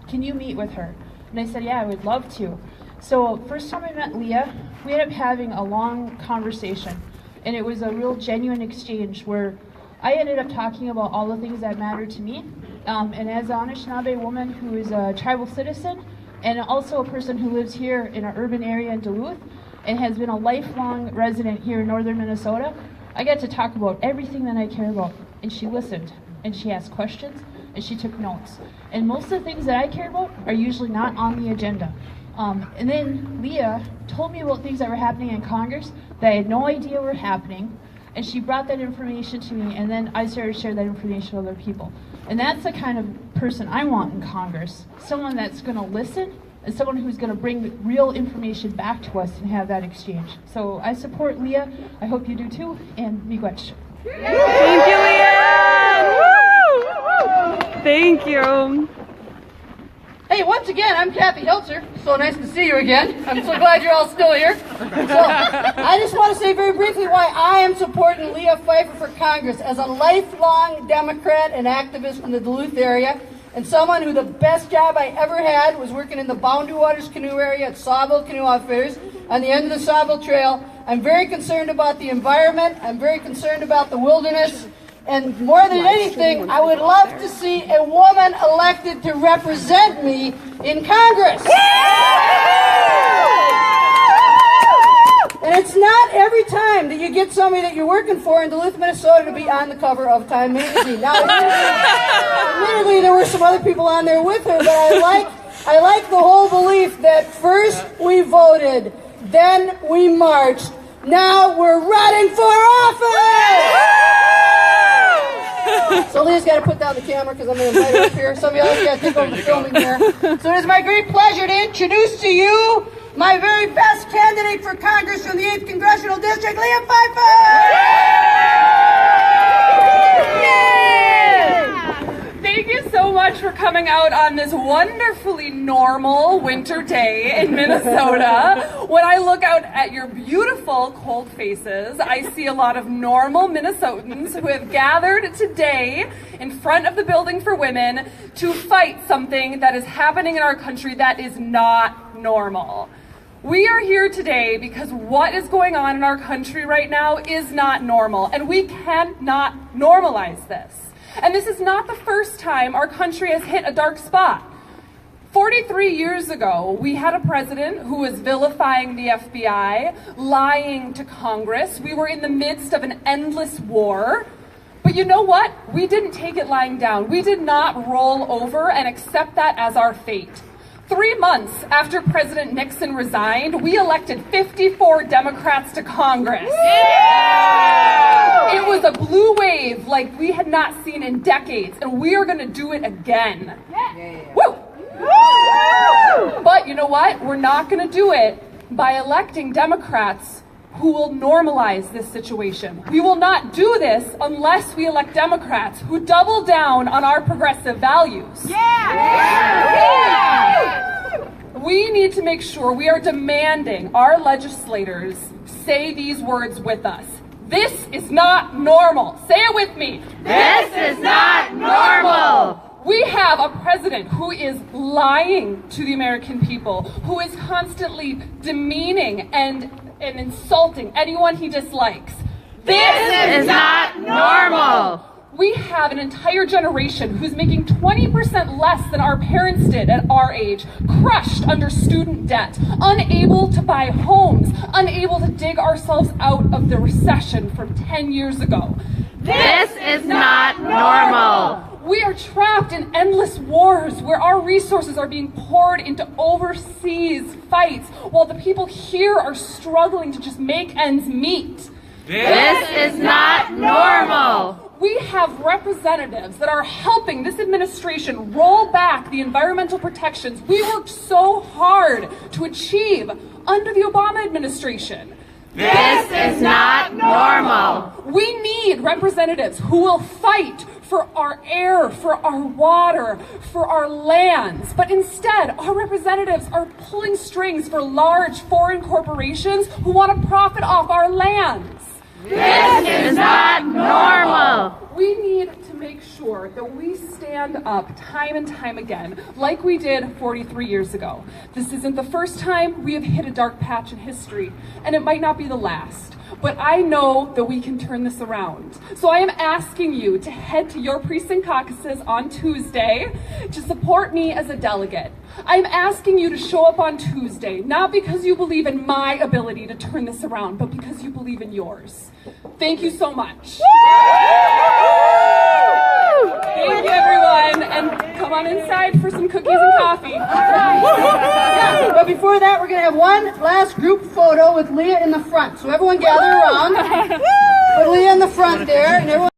Can you meet with her? And I said, yeah, I would love to. So first time I met Leah, we ended up having a long conversation. And it was a real genuine exchange where I ended up talking about all the things that matter to me. And as an Anishinaabe woman who is a tribal citizen, and also a person who lives here in an urban area in Duluth, and has been a lifelong resident here in northern Minnesota, I got to talk about everything that I care about. And she listened, and she asked questions, and she took notes. And most of the things that I care about are usually not on the agenda. And then Leah told me about things that were happening in Congress that I had no idea were happening, and she brought that information to me, and then I started to share that information with other people. And that's the kind of person I want in Congress, someone that's going to listen, and someone who's going to bring real information back to us and have that exchange. So I support Leah. I hope you do too, and miigwech. Thank you, LeAnn! Thank you. Hey, once again, I'm Kathy Hiltzer. So nice to see you again. I'm so glad you're all still here. So, I just want to say very briefly why I am supporting Leah Phifer for Congress as a lifelong Democrat and activist in the Duluth area, and someone who the best job I ever had was working in the Boundary Waters canoe area at Sawville Canoe Outfitters on the end of the Sawville Trail. I'm very concerned about the environment. I'm very concerned about the wilderness. And more than anything, I would love to see a woman elected to represent me in Congress. And it's not every time that you get somebody that you're working for in Duluth, Minnesota to be on the cover of Time magazine. Now, admittedly, there were some other people on there with her, but I like the whole belief that first we voted, then we marched, now we're running for office! So Leah's got to put down the camera because I'm going to invite her up here. Some of you else got to take over the filming here. So it is my great pleasure to introduce to you my very best candidate for Congress from the 8th Congressional District, Leah Phifer! Thank you so much for coming out on this wonderfully normal winter day in Minnesota. When I look out at your beautiful cold faces, I see a lot of normal Minnesotans who have gathered today in front of the Building for Women to fight something that is happening in our country that is not normal. We are here today because what is going on in our country right now is not normal, and we cannot normalize this. And this is not the first time our country has hit a dark spot. 43 years ago, we had a president who was vilifying the FBI, lying to Congress. We were in the midst of an endless war. But you know what? We didn't take it lying down. We did not roll over and accept that as our fate. 3 months after President Nixon resigned, we elected 54 Democrats to Congress. Yeah! It was a blue wave like we had not seen in decades, and we are going to do it again. Yeah. Woo! Woo! But you know what? We're not going to do it by electing Democrats who will normalize this situation. We will not do this unless we elect Democrats who double down on our progressive values. Yeah! Yeah! We need to make sure we are demanding our legislators say these words with us. This is not normal. Say it with me. This is not normal. We have a president who is lying to the American people, who is constantly demeaning and insulting anyone he dislikes. This is not normal. We have an entire generation who's making 20% less than our parents did at our age, crushed under student debt, unable to buy homes, unable to dig ourselves out of the recession from 10 years ago. This is not normal. We are trapped in endless wars where our resources are being poured into overseas fights while the people here are struggling to just make ends meet. This is not normal. We have representatives that are helping this administration roll back the environmental protections we worked so hard to achieve under the Obama administration. This is not normal. We need representatives who will fight for our air, for our water, for our lands. But instead, our representatives are pulling strings for large foreign corporations who want to profit off our lands. This is not normal. We need to make sure that we stand up time and time again, like we did 43 years ago. This isn't the first time we have hit a dark patch in history, and it might not be the last. But I know that we can turn this around. So I am asking you to head to your precinct caucuses on Tuesday to support me as a delegate. I'm asking you to show up on Tuesday, not because you believe in my ability to turn this around, but because you believe in yours. Thank you so much. Thank you, everyone, and come on inside for some cookies and coffee. Yeah, but before that, we're going to have one last group photo with Leah in the front. So everyone gather around. Put Leah in the front there, and everyone